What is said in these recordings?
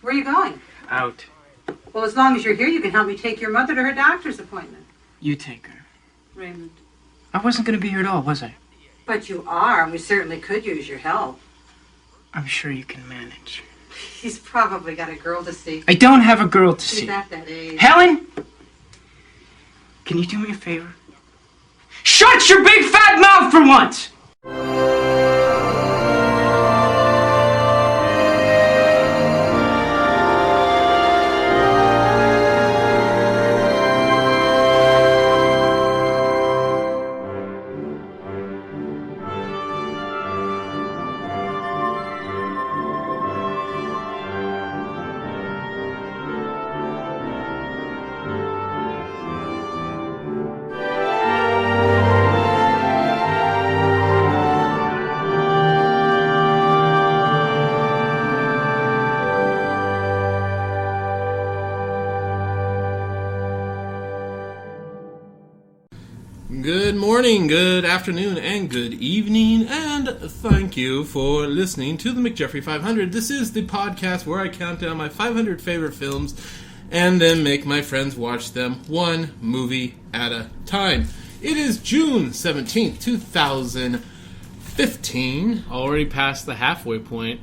Where are you going? Out. Well, as long as you're here, you can help me take your mother to her doctor's appointment. You take her. Raymond. I wasn't going to be here at all, was I? But you are, and we certainly could use your help. I'm sure you can manage. He's probably got a girl to see. I don't have a girl to see. She's at that age. Helen! Can you do me a favor? Shut your big fat mouth for once! Good morning, good afternoon, and good evening, and thank you for listening to the McJeffrey500. This is the podcast where I count down my 500 favorite films and then make my friends watch them one movie at a time. It is June 17th, 2015. Already past the halfway point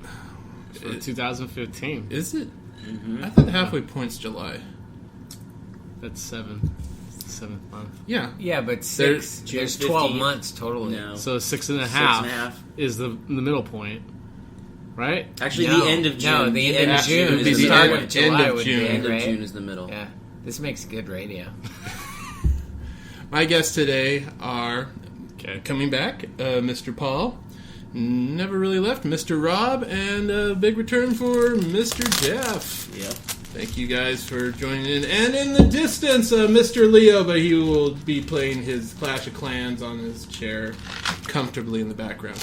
for 2015. Is it? Mm-hmm. I thought the halfway point's July. That's 7th month. Yeah. Yeah, but there's 12 months total now. So 6.5 is the middle point, right? Actually, the end of June. No, the end of June is the start of July. End of June is the middle. Yeah, this makes good radio. My guests today are coming back, Mr. Paul, never really left, Mr. Rob, and a big return for Mr. Jeff. Yep. Thank you guys for joining in. And in the distance, Mr. Leo, but he will be playing his Clash of Clans on his chair comfortably in the background.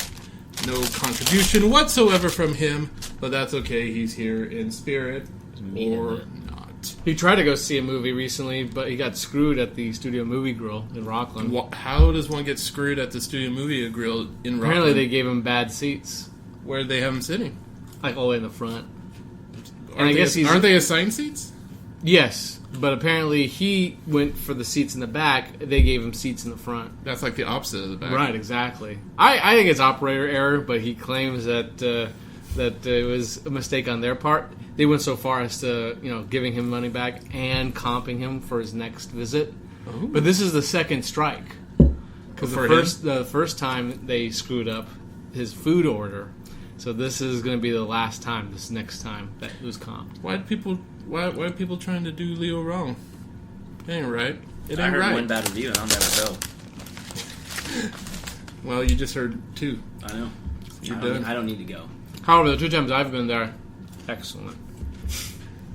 No contribution whatsoever from him, but that's okay. He's here in spirit or not. He tried to go see a movie recently, but he got screwed at the Studio Movie Grill in Rockland. How does one get screwed at the Studio Movie Grill in Rockland? Apparently they gave him bad seats. Where did they have him sitting? Like all the way in the front. Aren't they assigned seats? Yes, but apparently he went for the seats in the back. They gave him seats in the front. That's like the opposite of the back. Right, exactly. I think it's operator error, but he claims that it was a mistake on their part. They went so far as to giving him money back and comping him for his next visit. Ooh. But this is the second strike because the first time they screwed up his food order. So this is going to be the last time. This next time that it was comped. Why are people trying to do Leo wrong? It ain't right. It ain't I heard right. one bad review and I'll never go. Well, you just heard two. I know. You're done. I don't need to go. However, the 2 times I've been there, excellent.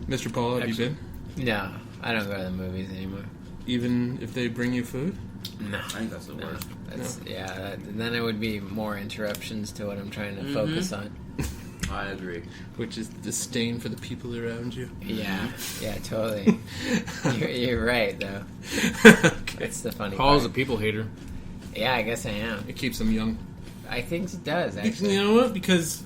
Mr. Paul, have you been? No, I don't go to the movies anymore. Even if they bring you food? No, I think that's the worst. Yeah, then it would be more interruptions to what I'm trying to focus on. I agree. Which is disdain for the people around you. Yeah, totally. You're right, though. Okay. That's the funny Paul's part. a people hater. Yeah, I guess I am. It keeps them young. I think it does, actually. You know what? Because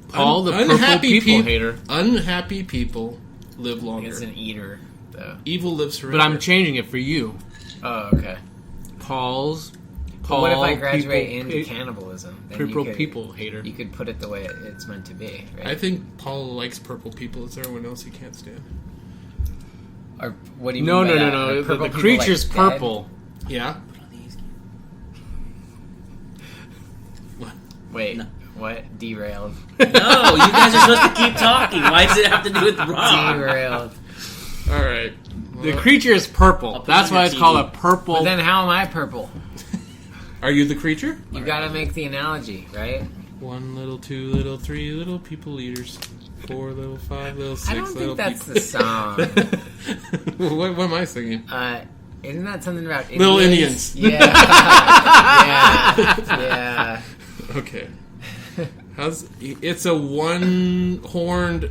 Paul, the purple people hater. Unhappy people live longer. It's an eater, though. Evil lives forever. But I'm changing it for you. Oh, okay. Paul. What if I graduate into cannibalism? Then Purple people hater. You could put it the way it's meant to be, right? I think Paul likes purple people. Is there anyone else he can't stand? Or what do you mean by that? No. Purple The people, creature's like, purple. dead? Yeah. Wait, No. what? Derailed. No, you guys are supposed to keep talking. Why does it have to do with Rob? Derailed. All right. The creature is purple. That's why it's called a purple. But then how am I purple? Are you the creature? You gotta make the analogy, right? 1 little, 2 little, 3 little people eaters. 4 little, 5 little, 6 I don't little think that's people. the song. What am I singing? Isn't that something about Indians? Little Indians. Yeah. Yeah. Okay. It's a 1-horned,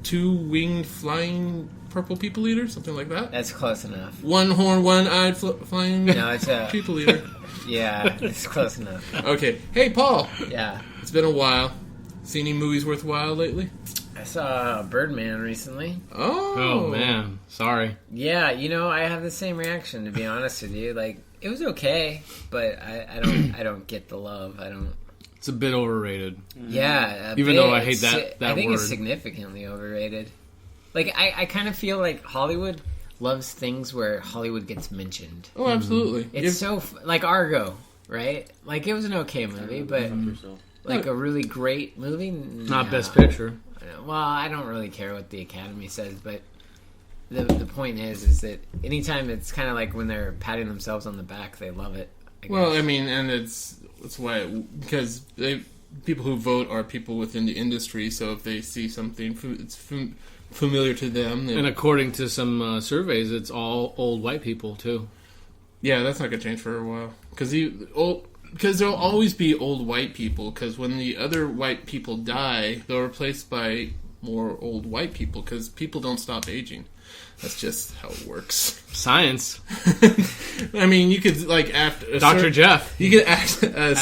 2-winged flying purple people eater? Something like that? That's close enough. 1 horn, 1-eyed flying it's a people eater. Yeah, it's close enough. Okay. Hey, Paul. Yeah. It's been a while. Seen any movies worthwhile lately? I saw Birdman recently. Oh man, sorry. Yeah, I have the same reaction, to be honest with you. Like, it was okay, but I don't get the love. I don't. It's a bit overrated. Yeah, Even though I hate that I think word. it's significantly overrated. Like, I kind of feel like Hollywood loves things where Hollywood gets mentioned. Oh, absolutely. It's like Argo, right? Like, it was an okay movie, but like a really great movie. Not No. Best Picture. Well, I don't really care what the Academy says, but the point is that anytime it's kind of like when they're patting themselves on the back, they love it. Well, I mean, and it's why, because people who vote are people within the industry, so if they see something it's familiar to them. And according to some surveys, it's all old white people too. Yeah, that's not going to change for a while. Because there'll always be old white people, because when the other white people die, they're replaced by more old white people, because people don't stop aging. That's just how it works. Science. I mean, you could, like, after... Dr. Jeff. You could, at a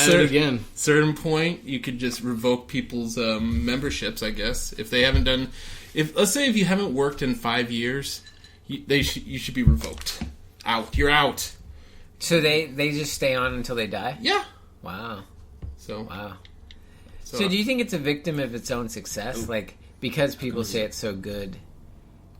certain point, you could just revoke people's memberships, I guess. If they haven't done... Let's say if you haven't worked in 5 years, you should be revoked. Out. You're out. So they just stay on until they die? Yeah. Wow. So So do you think it's a victim of its own success? Like, because people say it's so good,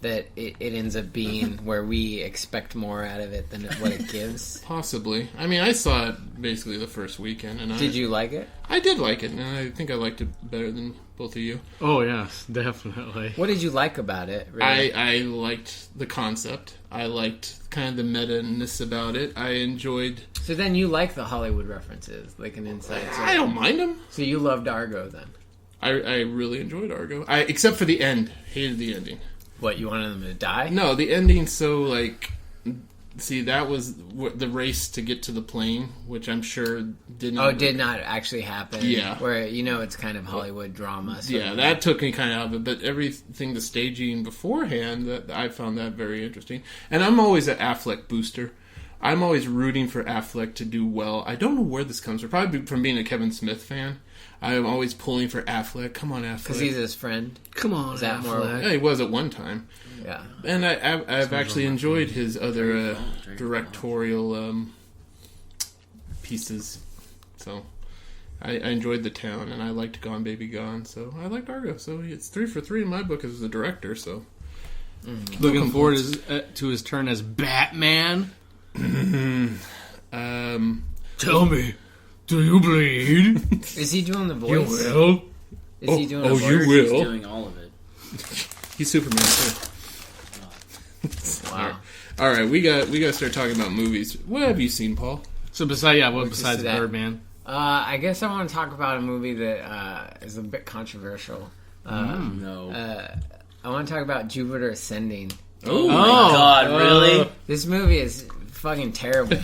that it ends up being where we expect more out of it than what it gives? Possibly. I mean, I saw it basically the first weekend. And Did you like it? I did like it, and I think I liked it better than both of you. Oh, yes, definitely. What did you like about it? Really? I liked the concept. I liked kind of the meta-ness about it. I enjoyed... So then you like the Hollywood references, like an inside source. I don't mind them. So you loved Argo then? I really enjoyed Argo. Except for the end. Hated the ending. What, you wanted them to die? No, the ending's so, like... See, that was the race to get to the plane, which I'm sure did not... Oh, did not actually happen. Yeah. Where, it's kind of Hollywood drama. Yeah, that took me kind of out of it, but everything, the staging beforehand, I found that very interesting. And I'm always an Affleck booster. I'm always rooting for Affleck to do well. I don't know where this comes from. Probably from being a Kevin Smith fan. I'm always pulling for Affleck. Come on, Affleck. Because he's his friend. Come on, Is that Affleck. Yeah, he was at one time. Yeah. And I've actually enjoyed his other directorial pieces. So I enjoyed The Town, and I liked Gone Baby Gone. So I liked Argo. So it's 3 for 3 in my book as a director. So Looking forward to his turn as Batman. Tell me, do you bleed? Is he doing the voice? You will. Is he doing a voice? you He's will. doing all of it. He's Superman too. Wow. All right, we got to start talking about movies. What have you seen, Paul? So besides that? Birdman? I guess I want to talk about a movie that is a bit controversial. No. I want to talk about Jupiter Ascending. Oh my god, really? This movie is fucking terrible.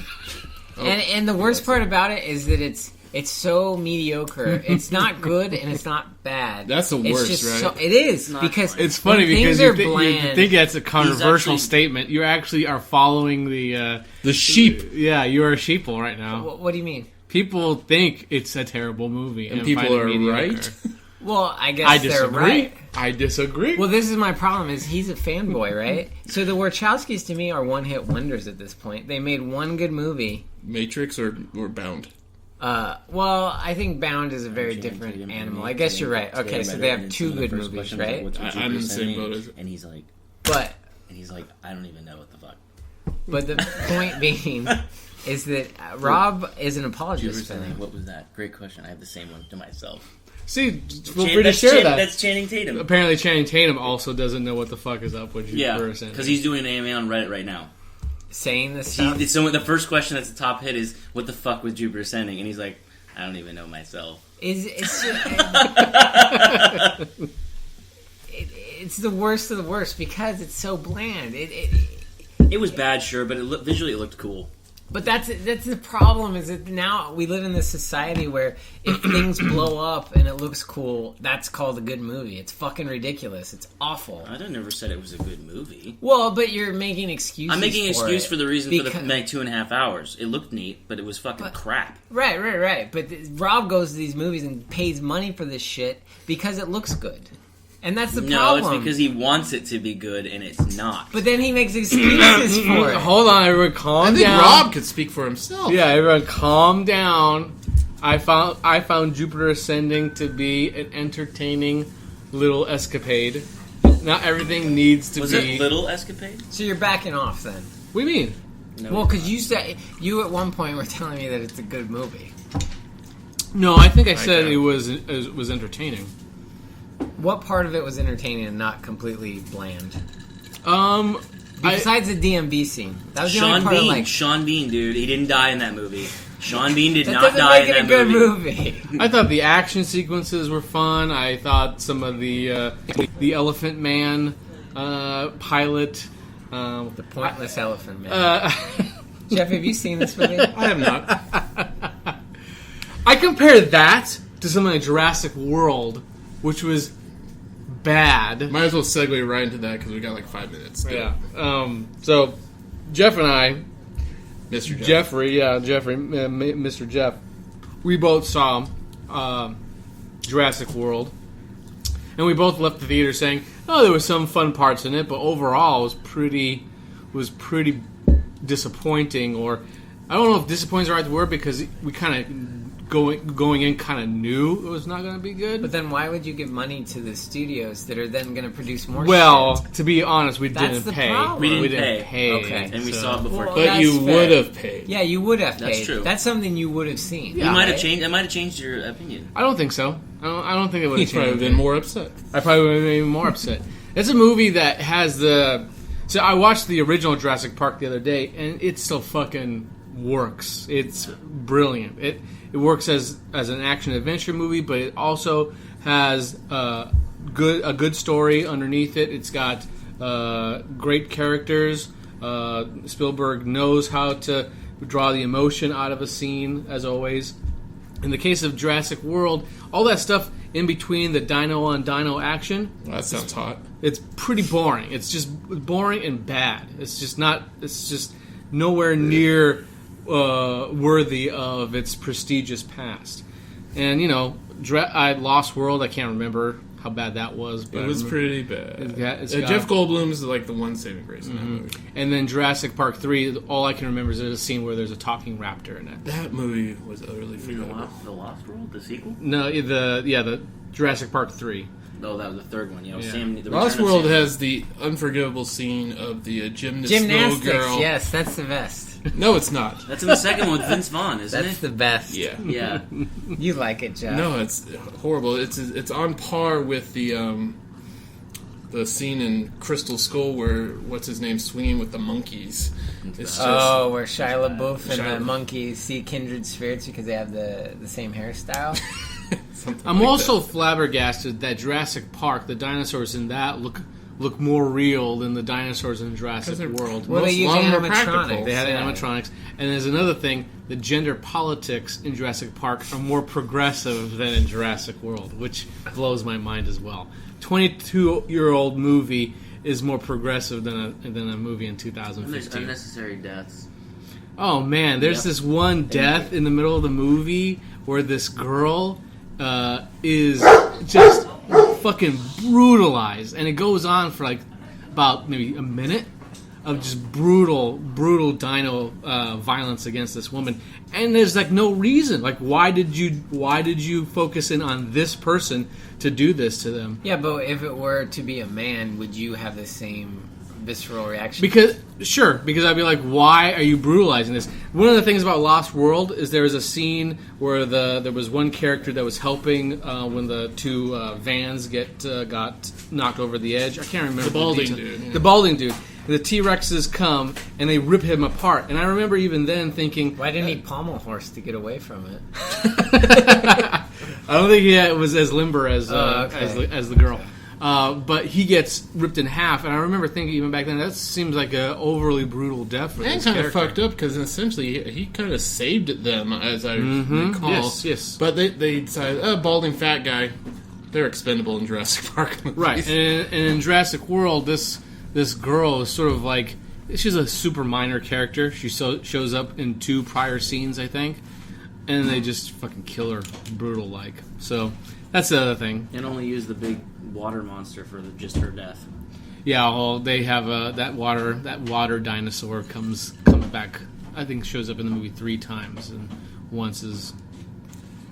And the worst part about it is that it's so mediocre. It's not good and it's not bad. That's the It's worst, just right? it is Not because funny. It's funny when because things you are bland. think that's a controversial actually- statement. You actually are following the sheep. Yeah, you are a sheeple right now. What do you mean? People think it's a terrible movie, And and people find it are mediocre. right? Well, I guess I they're disagree. right. I disagree. Well, this is my problem. Is he's a fanboy, right? So the Wachowskis to me are one-hit wonders at this point. They made one good movie. Matrix or Bound? Well, I think Bound is a very different animal. I guess you're right. Okay, so they have two good movies, right? I'm in the same boat as... And he's like, But I don't even know what the fuck. the point being is that Rob is an apologist for them. What was that? Great question. I have the same one to myself. See, feel free to share that. That's Channing Tatum. Apparently, Channing Tatum also doesn't know what the fuck is up with Yeah, Jupiter Ascending. because he's doing an AMA on Reddit right now. Saying this stuff. So the first question that's the top hit is, what the fuck with Jupiter Ascending? And he's like, I don't even know myself. It's the worst of the worst because it's so bland. It was bad, sure, but visually it looked cool. But that's the problem is that now we live in this society where if things blow up and it looks cool, that's called a good movie. It's fucking ridiculous. It's awful. I never said it was a good movie. Well, but you're making excuses. I'm making an excuse for the reason for the because- like 2.5 hours. It looked neat, but it was fucking crap. Right. But Rob goes to these movies and pays money for this shit because it looks good. And that's the No, problem. it's because he wants it to be good and it's not. But then he makes excuses for it. Hold on, everyone, calm I think down. Rob could speak for himself. Yeah, everyone, calm down. I found Jupiter Ascending to be an entertaining little escapade. Not everything needs to Was be. it Little Escapade? So you're backing off then? What do you mean? No. Well, because you at one point were telling me that it's a good movie. No, I think I said Okay. it was entertaining. What part of it was entertaining and not completely bland? I, Besides the DMV scene, that was the only Sean part Bean. of like. Sean Bean, dude. He didn't die in that movie. Sean Bean did That not doesn't die make in it a that good movie. movie. I thought the action sequences were fun. I thought some of the Elephant Man pilot. The pointless elephant man. Jeff, have you seen this movie? I have not. I compare that to something like Jurassic World, which was bad. Might as well segue right into that because we got like 5 minutes. Yeah. So Jeff and I, Mr. Jeffrey, Mr. Jeff, we both saw Jurassic World, and we both left the theater saying, "Oh, there was some fun parts in it, but overall, it was pretty disappointing." Or I don't know if disappointing is the right word because we kind of going in kind of knew it was not going to be good. But then why would you give money to the studios that are then going to produce more Well, shit? to be honest, we That's didn't the pay. problem. We didn't pay. Okay. And we so- saw it before. Well, But that's you fair. would have paid. Yeah, you would have That's paid. true. That's something you would have seen. You might have right? changed. It might have changed your opinion. I don't think so. I don't think it would He'd have probably changed. been more upset. I probably would have been even more upset. It's a movie that has the. So I watched the original Jurassic Park the other day, and it still fucking works. It's brilliant. It works as an action adventure movie, but it also has a good story underneath it. It's got great characters. Spielberg knows how to draw the emotion out of a scene, as always. In the case of Jurassic World, all that stuff in between the dino on dino action, Well, that sounds hot. it's pretty boring. It's just boring and bad. It's just not. It's just nowhere near worthy of its prestigious past. And I Lost World. I can't remember how bad that was, but It was pretty bad. it's got- Jeff Goldblum's like the one saving grace in that movie. And then Jurassic Park 3. All I can remember is there's a scene where there's a talking raptor in it. That movie was utterly The forgettable. Lost World, the sequel. No, the Jurassic Park 3. Oh, that was the third one. Yeah. Sam. The Lost Return of World Sam. has the unforgivable scene of the gymnastics girl. Yes, that's the best. No, it's not. That's in the second one with Vince Vaughn, isn't That's it? the best. Yeah. Yeah. You like it, Jeff. No, it's horrible. It's on par with the scene in Crystal Skull where what's his name swinging with the monkeys. It's just Oh, where Shia LaBeouf and Shia the LaBeouf. monkeys see kindred spirits because they have the same hairstyle. something I'm like also that. flabbergasted that Jurassic Park, the dinosaurs in that look more real than the dinosaurs in Jurassic they're- World. Well, they Most use long were animatronics. practical. They had Yeah. animatronics. And there's another thing, the gender politics in Jurassic Park are more progressive than in Jurassic World, which blows my mind as well. 22-year-old movie is more progressive than a movie in And there's 2015. unnecessary deaths. Oh man, there's Yep. this one death in the middle of the movie where this girl is just fucking brutalized, and it goes on for like about maybe a minute of just brutal dino violence against this woman, and there's like no reason. Like, why did you focus in on this person to do this to them? Yeah, but if it were to be a man, would you have the same visceral reaction? Because I'd be like, why are you brutalizing this? One of the things about Lost World is there was a scene where there was one character that was helping when the two vans got knocked over the edge. I can't remember The balding detail. dude, yeah. The balding dude. The T-Rexes come and they rip him apart. And I remember even then thinking, Why didn't he pommel horse to get away from it? I don't think he was as limber as Okay. as the girl. But he gets ripped in half, and I remember thinking even back then that seems like a overly brutal death for And this kind of character. fucked up because essentially he kind of saved them, as I recall. Yes. But they decided, balding fat guy, they're expendable in Jurassic Park movies. Right, and in Jurassic World, this girl is sort of like, she's a super minor character. She shows up in 2 prior scenes, I think, and they just fucking kill her brutal like. So that's the other thing. And only use the big water monster for just her death. Yeah, well, they have that water dinosaur comes back. I think shows up in the movie 3 times, and once is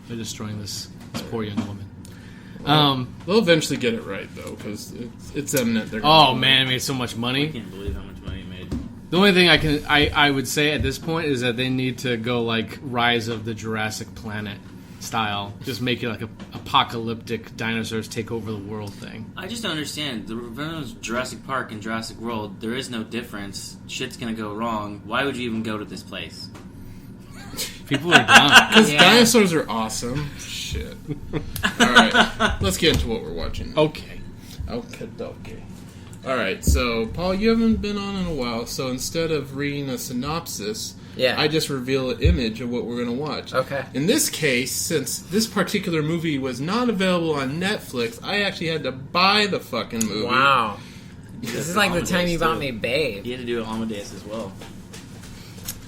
they're destroying this poor young woman. They'll eventually get it right though, because it's eminent. Man, it made so much I money. can't believe how much money it made. The only thing I would say at this point is that they need to go like Rise of the Jurassic Planet style, just make it like a apocalyptic dinosaurs take over the world thing. I just don't understand. The Jurassic Park and Jurassic World, there is no difference. Shit's gonna go wrong. Why would you even go to this place? People are dumb. Because dinosaurs are awesome. Shit. Alright, let's get into what we're watching now. Okay. Alright, so Paul, you haven't been on in a while, so instead of reading a synopsis, I just reveal an image of what we're going to watch. Okay. In this case, since this particular movie was not available on Netflix, I actually had to buy the fucking movie. Wow. This is like the time you bought me Babe. You had to do it Amadeus as well.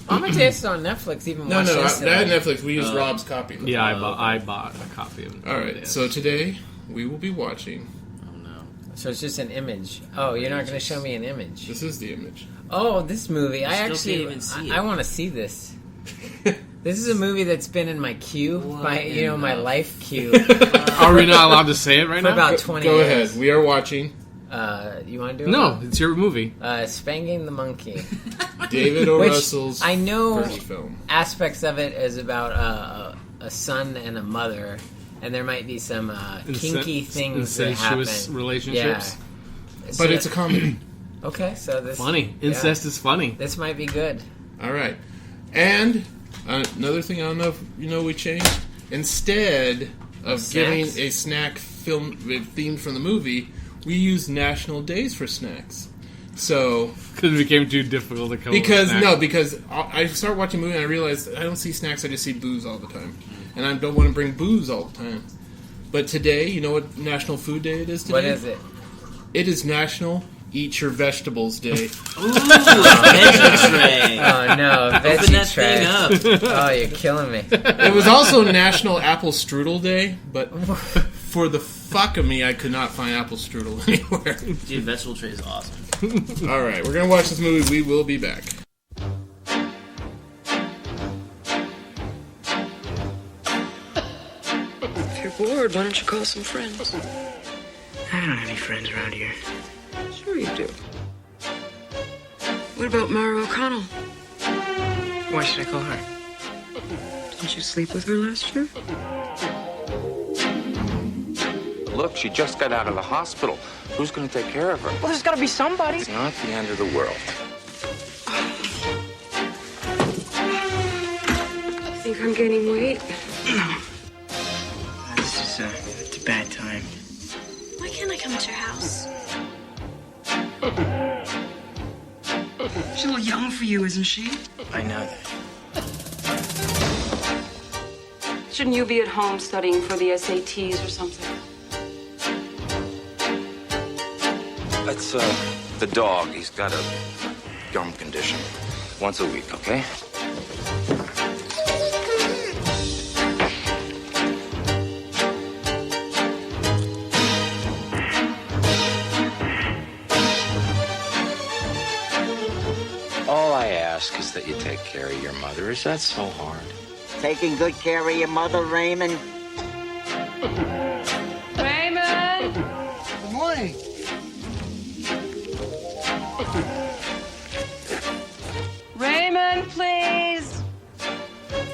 Amadeus is on Netflix. Even No, watched I yesterday. had Netflix. We used Rob's copy. Yeah, I bought a copy of it. Alright, so today we will be watching. Oh no. So it's just an image. Oh, you're not going to show me an image. This is the image. Oh, this movie. I still can't even see it. I want to see this. This is a movie that's been in my queue, my life queue, Are we not allowed to say it right for now? about 20 Go years. ahead. We are watching You want to do it? No, it's your movie. Spanking the Monkey. David O. Which Russell's I know first film. aspects of it is about a son and a mother, and there might be some kinky things that happen. Incestuous relationships. Yeah. But it's a comedy. Okay, so this Funny. Incest is funny. This might be good. All right. And another thing I don't know if you know we changed. Instead of Snacks? giving a snack film themed from the movie, we use national days for snacks. So Because it became too difficult to come up with snacks. because I start watching a movie and I realize I don't see snacks, I just see booze all the time. And I don't want to bring booze all the time. But today, you know what National Food Day it is today? What is it? It is National Eat Your Vegetables Day. Ooh, veggie tray. Oh no, Open veggie that tray. thing up. Oh, you're killing me. It was also National Apple Strudel Day, but for the fuck of me, I could not find apple strudel anywhere. Dude, vegetable tray is awesome. All right, we're gonna watch this movie. We will be back. If you're bored, why don't you call some friends? I don't have any friends around here. Sure you do. What about Mara O'Connell? Why should I call her? Didn't you sleep with her last year? Look, she just got out of the hospital. Who's going to take care of her? Well, there's got to be somebody. It's not the end of the world. Think I'm gaining weight? This is it's a bad time. Why can't I come to your house? She's a little young for you, isn't she? I know that. Shouldn't you be at home studying for the SATs or something? That's, the dog. He's got a gum condition. Once a week, okay? All I ask is that you take care of your mother. Is that so hard? Taking good care of your mother, Raymond? Raymond! Good morning. Raymond, please!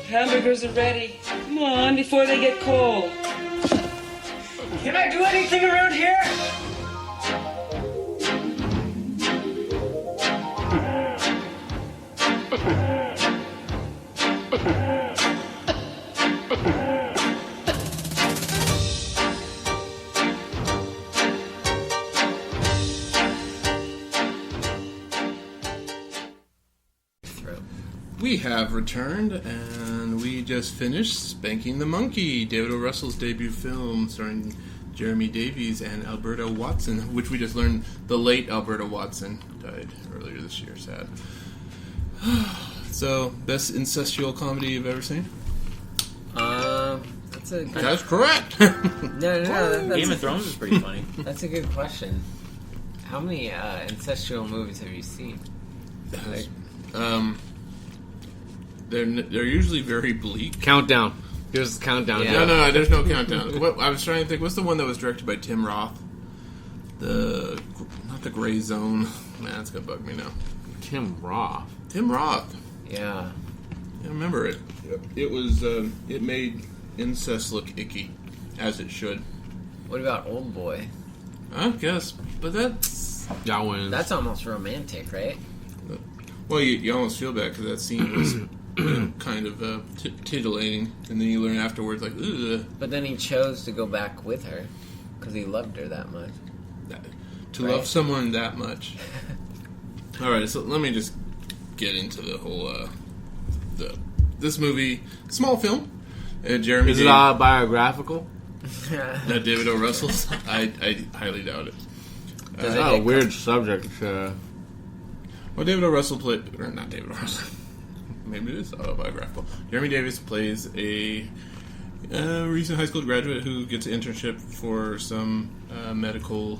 Hamburgers are ready. Come on, before they get cold. Can I do anything around here? We have returned, and we just finished Spanking the Monkey, David O. Russell's debut film starring Jeremy Davies and Alberta Watson, which we just learned the late Alberta Watson died earlier this year. Sad. So, best incestual comedy you've ever seen? I That's correct. No. Game of Thrones is pretty funny. That's a good question. How many incestual movies have you seen? Like, they're usually very bleak. Countdown. Here's the countdown. Yeah. No, there's no countdown. I was trying to think. What's the one that was directed by Tim Roth? Not the Gray Zone. Man, that's gonna bug me now. Tim Roth. yeah. I remember it. It was. It made incest look icky, as it should. What about Old Boy? I guess, but that's. That one. That's almost romantic, right? Well, you almost feel bad because that scene was kind of titillating, and then you learn afterwards, like, ugh. But then he chose to go back with her because he loved her that much. To love someone that much. All right, so let me just get into the whole this movie. Small film. Jeremy. Is it biographical? Not David O. Russell's. I highly doubt it. Weird subject. Well, David O. Russell played, or not David O. Russell. Maybe it is autobiographical. Jeremy Davis plays a recent high school graduate who gets an internship for some medical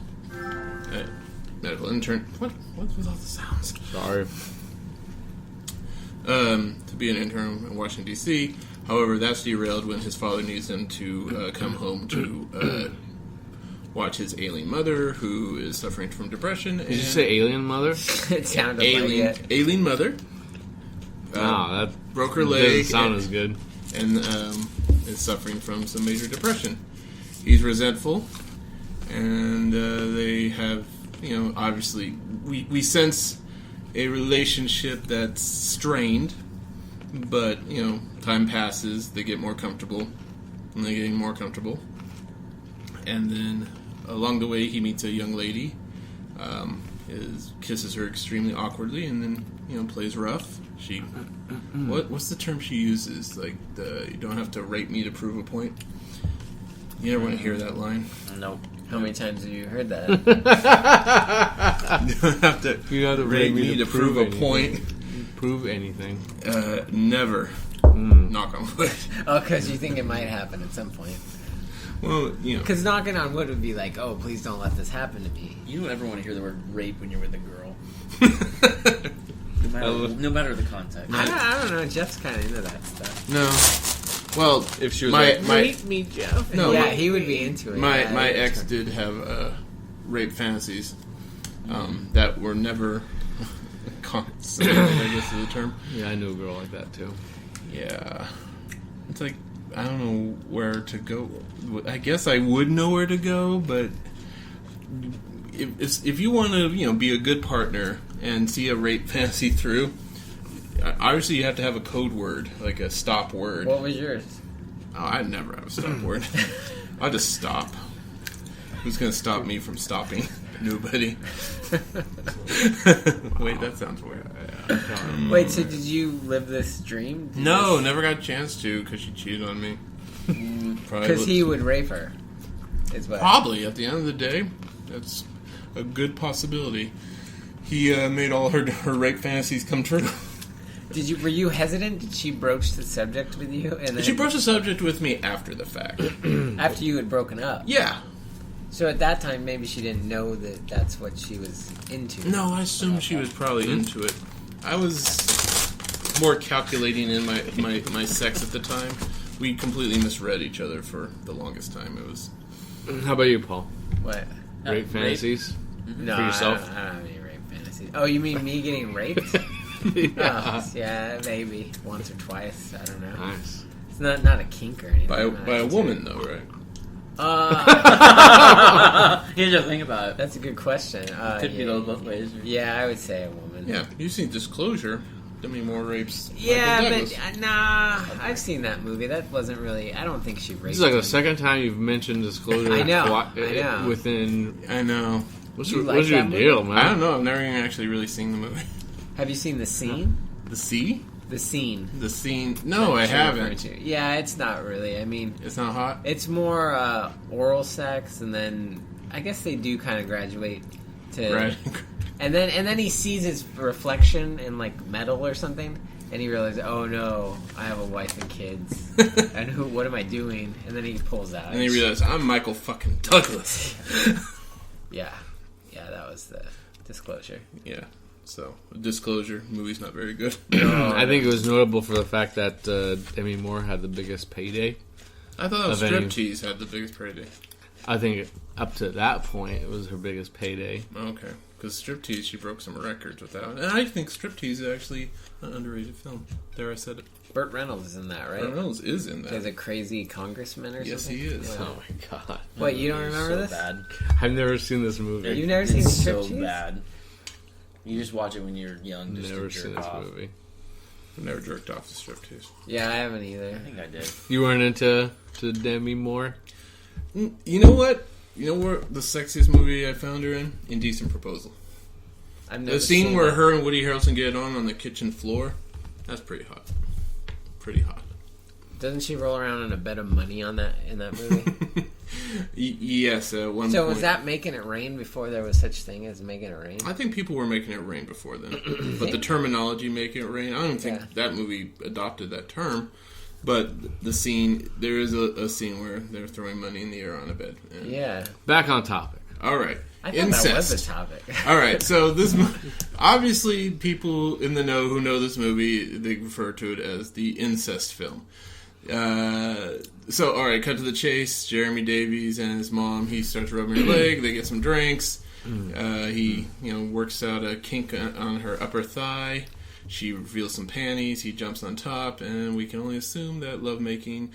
intern. What was all the sounds? Sorry. To be an intern in Washington, D.C. However, that's derailed when his father needs him to come home to watch his ailing mother, who is suffering from depression. Did you say alien mother? It sounded ailing, like it. Ailing mother. That broke her leg. Doesn't sound as good. And is suffering from some major depression. He's resentful, and they have, obviously, we sense a relationship that's strained, but, time passes, they get more comfortable, and they're getting more comfortable. And then, along the way, he meets a young lady, kisses her extremely awkwardly, and then, plays rough. What's the term she uses? Like, you don't have to rape me to prove a point? You never want to hear that line? Nope. How many times have you heard that? You don't have to rape me to prove a point. Prove anything. Never. Knock on wood. Oh, because you think it might happen at some point. Well, Because knocking on wood would be like, oh, please don't let this happen to me. You don't ever want to hear the word rape when you're with a girl. No matter the context. I don't know. Jeff's kind of into that stuff. No. Well, if she was rape me, Jeff. No, yeah, he would be into it. My ex did have rape fantasies that were never consummated, I guess is the term. Yeah, I knew a girl like that too. Yeah. It's like, I don't know where to go. I guess I would know where to go, but if you want to, be a good partner and see a rape fantasy through, obviously you have to have a code word, like a stop word. What was yours? Oh, I'd never have a stop word. I'll just stop. Who's going to stop me from stopping? Nobody. Wait, that sounds weird. Wait, so did you live this dream? No, never got a chance to because she cheated on me. Because he would rape her. Probably, at the end of the day. That's a good possibility. He made all her rape fantasies come true. Were you hesitant? Did she broach the subject with you? And then she broached the subject with me after the fact. After you had broken up? Yeah. So at that time, maybe she didn't know that that's what she was into. No, I assumed she was probably into it. I was more calculating in my sex at the time. We completely misread each other for the longest time. It was. How about you, Paul? What? Rape fantasies? No, for yourself? I don't have any rape fantasies. Oh, you mean me getting raped? Yeah, maybe once or twice. I don't know. Nice. It's not a kink or anything. By a woman, though, right? You have to think about it. That's a good question. Could be both ways. Yeah, I would say a woman. Yeah, you've seen Disclosure. I mean, more rapes. Yeah, but nah, I've seen that movie. That wasn't really. I don't think she raped. This is like the second time you've mentioned Disclosure. I know. Within. I know. What's You your like that deal, movie? man? I don't know. I've never even actually really seen the movie. Have you seen The Scene? The Sea? The Scene. The Scene. No, I haven't. Yeah, it's not really. I mean, It's not hot? it's more oral sex, and then I guess they do kind of graduate to. Right. And then he sees his reflection in like metal or something, And he realizes, oh no, I have a wife and kids. And what am I doing? And then he pulls out. And he realizes, I'm Michael fucking Douglas. Yeah, that was the disclosure. Yeah. So, disclosure, movie's not very good. I think it was notable for the fact that Demi Moore had the biggest payday. I thought Striptease had the biggest payday. I think up to that point, it was her biggest payday. Okay. Because Striptease, she broke some records with that. And I think Striptease is actually an underrated film. There, I said it. Burt Reynolds is in that, right? Burt Reynolds is in that. He's a crazy congressman or something? Yes, he is. Yeah. Oh my god. What, you don't remember this? Bad. I've never seen this movie. You've never seen Striptease? So bad. You just watch it when you're young. Just Never to seen jerk this off. movie. I've never jerked off to Striptease. Yeah, I haven't either. I think I did. You weren't into Demi Moore? You know what? You know where the sexiest movie I found her in? Indecent Proposal. I've never The scene seen where that. her and Woody Harrelson get on the kitchen floor, that's pretty hot. Pretty hot. Doesn't she roll around in a bed of money in that movie? Yes, at one So point. was that Making It Rain before there was such thing as Making It Rain? I think people were making it rain before then. But the terminology making it rain, I don't think Yeah. that movie adopted that term. But the scene, there is a scene where they're throwing money in the air on a bed. And, Yeah. Back on topic. All right. I thought Incest. that was the topic. All right, so obviously people in the know who know this movie, they refer to it as the incest film. So, all right, cut to the chase. Jeremy Davies and his mom, he starts rubbing her leg. They get some drinks. He, works out a kink on her upper thigh. She reveals some panties. He jumps on top, and we can only assume that lovemaking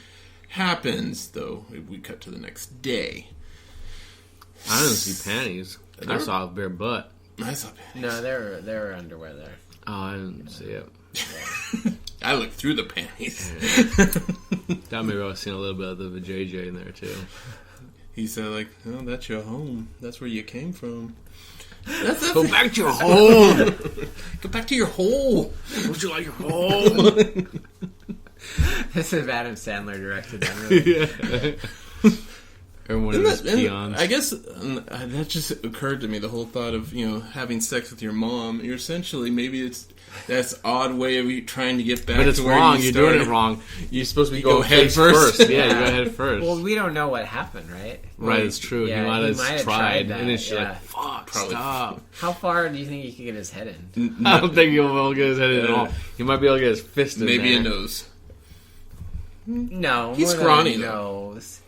happens. Though we cut to the next day. I didn't see panties. I saw a bare butt. I saw panties. No, there were underwear there. Oh, I didn't see it. I looked through the panties. That maybe I was seeing a little bit of the JJ in there too. He said, like, oh, that's your home. That's where you came from. Go back to your home. Go back to your hole. Would you like your home? This is Adam Sandler directed that movie. Yeah. Everyone in his peons. I guess that just occurred to me, the whole thought of, having sex with your mom. You're essentially, maybe that's odd way of you trying to get back but it's to where wrong. you You're doing started. it wrong. You're supposed to be go going head face first. first. Yeah, you go head first. Well, we don't know what happened, right? Right, it's true. Yeah, he might he might have have tried, tried that, and then she's yeah. like, "Fuck, Probably. stop." How far do you think he could get his head in? I don't think he'll get his head in at all. He might be able to get his fist in Maybe there. a nose. No, He's more than scrawny, a though. nose.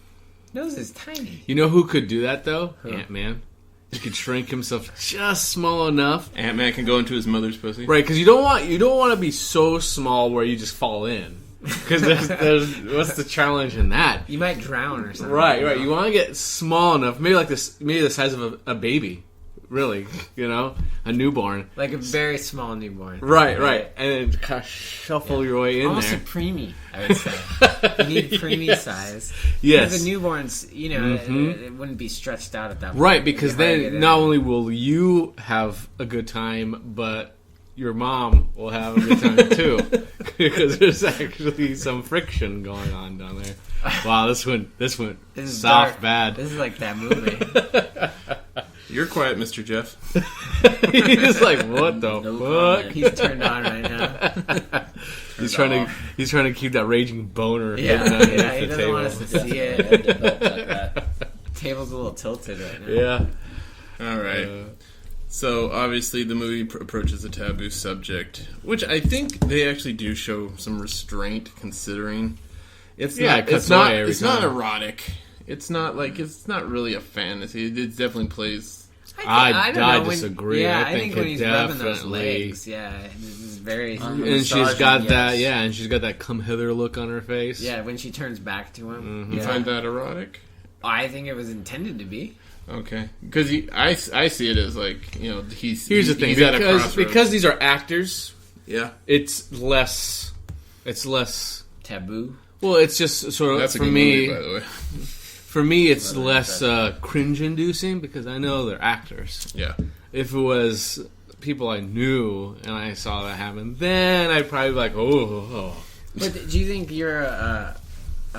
Nose is tiny. You know who could do that though? Who? Ant-Man. He could shrink himself just small enough, Ant-Man can go into his mother's pussy. right? Because you don't want to be so small where you just fall in. Because there's what's the challenge in that? You might drown or something. Right. You want to get small enough, maybe like this, maybe the size of a baby, really. A newborn. Like a very small newborn. Right. And then kind of shuffle your way in Almost there. a preemie, I would say. You need preemie size. Yes. Because the newborns, it wouldn't be stretched out at that point. Right, because It'd be hard to then get not in. only will you have a good time, but your mom will have a good time too. Because there's actually some friction going on down there. Wow, this went This is soft dark. bad. This is like that movie. You're quiet, Mr. Jeff. He's like, what the No fuck? comment. He's turned on right now. He's trying to keep that raging boner. Yeah, hidden underneath he the doesn't table. want us to see Yeah, it. the belt like that. Table's a little tilted right now. Yeah. All right. So, obviously, the movie approaches a taboo subject, which I think they actually do show some restraint, considering it's Yeah, not. it cuts It's not. away every It's not time. erotic. It's not like it's not really a fantasy. It definitely plays. I disagree. Yeah, I think when it he's rubbing those definitely- legs, this is very. And she's Massaging, got that, yes. and she's got that come hither look on her face. Yeah, when she turns back to him. You Yeah. find that erotic? I think it was intended to be. Okay, because I see it as like he's. Here's the thing, he's at a because crossroads. these are actors, Yeah, it's less. Taboo. Well, it's just sort of that's a for good me. movie, by the way. For me, it's less cringe-inducing because I know they're actors. Yeah. If it was people I knew and I saw that happen, then I'd probably be like, oh. But do you think you're a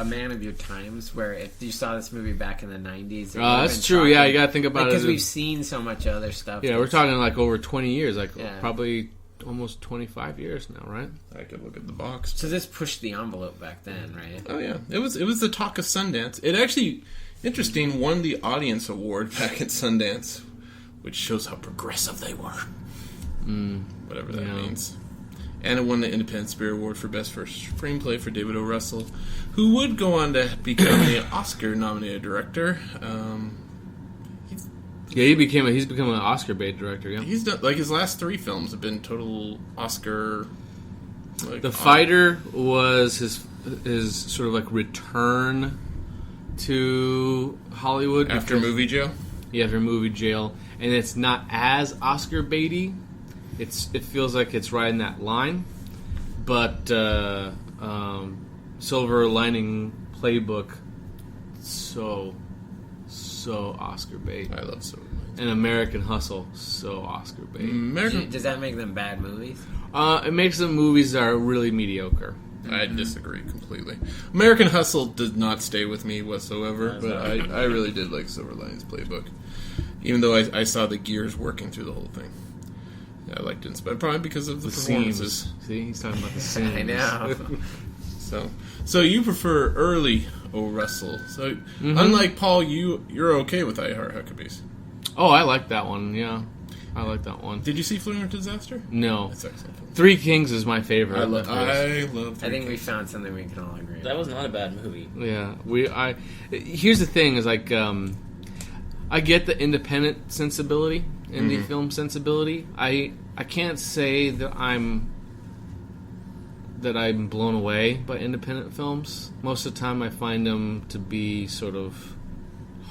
man of your times? Where if you saw this movie back in the 90s, That's true. Yeah, you got to think about it. because we've seen so much other stuff. Yeah, we're talking like over 20 years, like Yeah. probably almost 25 years now, right? I could look at the box. So this pushed the envelope back then, right? Oh yeah, it was the talk of Sundance. It actually, interesting, won the audience award back at Sundance, which shows how progressive they were. Whatever that means. And it won the Independent Spirit Award for Best First Screenplay for David O. Russell, who would go on to become the Oscar-nominated director. He's become an Oscar bait director. Yeah, he's done his last 3 films have been total Oscar. The Fighter was his sort of return to Hollywood after movie jail. Yeah, after movie jail, and it's not as Oscar baity. It feels like it's right in that line, but Silver Lining Playbook, so Oscar bait. I love Silver Lining. And American Hustle, so Oscar bait. Does that make them bad movies? It makes them movies that are really mediocre. I disagree completely. American Hustle did not stay with me whatsoever, but I really did like Silver Linings Playbook, even though I saw the gears working through the whole thing. I liked it, but probably because of the performances. Seams. See, he's talking about the seams. I know. So you prefer early O. Russell. So unlike Paul, you're okay with I Heart Huckabees. Oh, I like that one. Yeah, I like that one. Did you see Fluent Disaster? No. That's excellent. Three Kings is my favorite. I love. I think we found something we can all agree on. That was not a bad movie. Yeah, here's the thing: is I get the independent sensibility, indie film sensibility. I can't say that I'm blown away by independent films. Most of the time, I find them to be sort of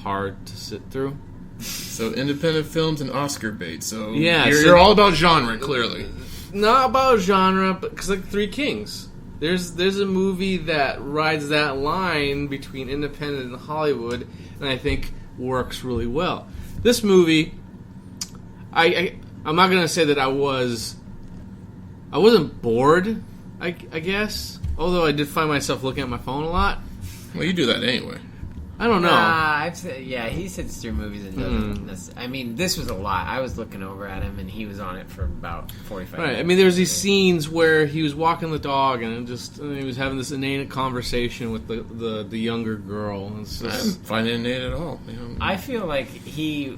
hard to sit through. So independent films and Oscar bait. So yeah, you're all about genre, clearly. Not about genre, but because Three Kings. There's a movie that rides that line between independent and Hollywood, and I think works really well. This movie, I'm not gonna say that I wasn't bored. I guess, although I did find myself looking at my phone a lot. Well, you do that anyway. I don't know. He sits through movies and doesn't. I mean, this was a lot. I was looking over at him, and he was on it for about 45 minutes. Right. I mean, there was these scenes where he was walking the dog, and he was having this inane conversation with the younger girl. I don't find it inane at all. I feel like he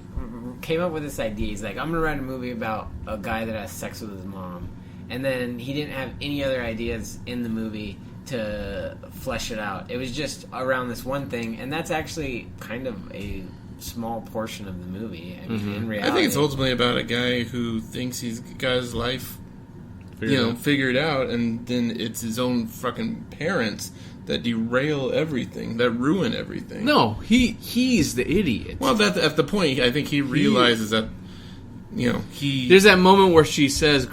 came up with this idea. He's like, I'm going to write a movie about a guy that has sex with his mom. And then he didn't have any other ideas in the movie to flesh it out. It was just around this one thing, and that's actually kind of a small portion of the movie. I mean, in reality, I think it's ultimately about a guy who thinks he's got his life, figured out, and then it's his own fucking parents that derail everything, that ruin everything. No, he's the idiot. Well, at the point, I think he realizes that, he... There's that moment where she says,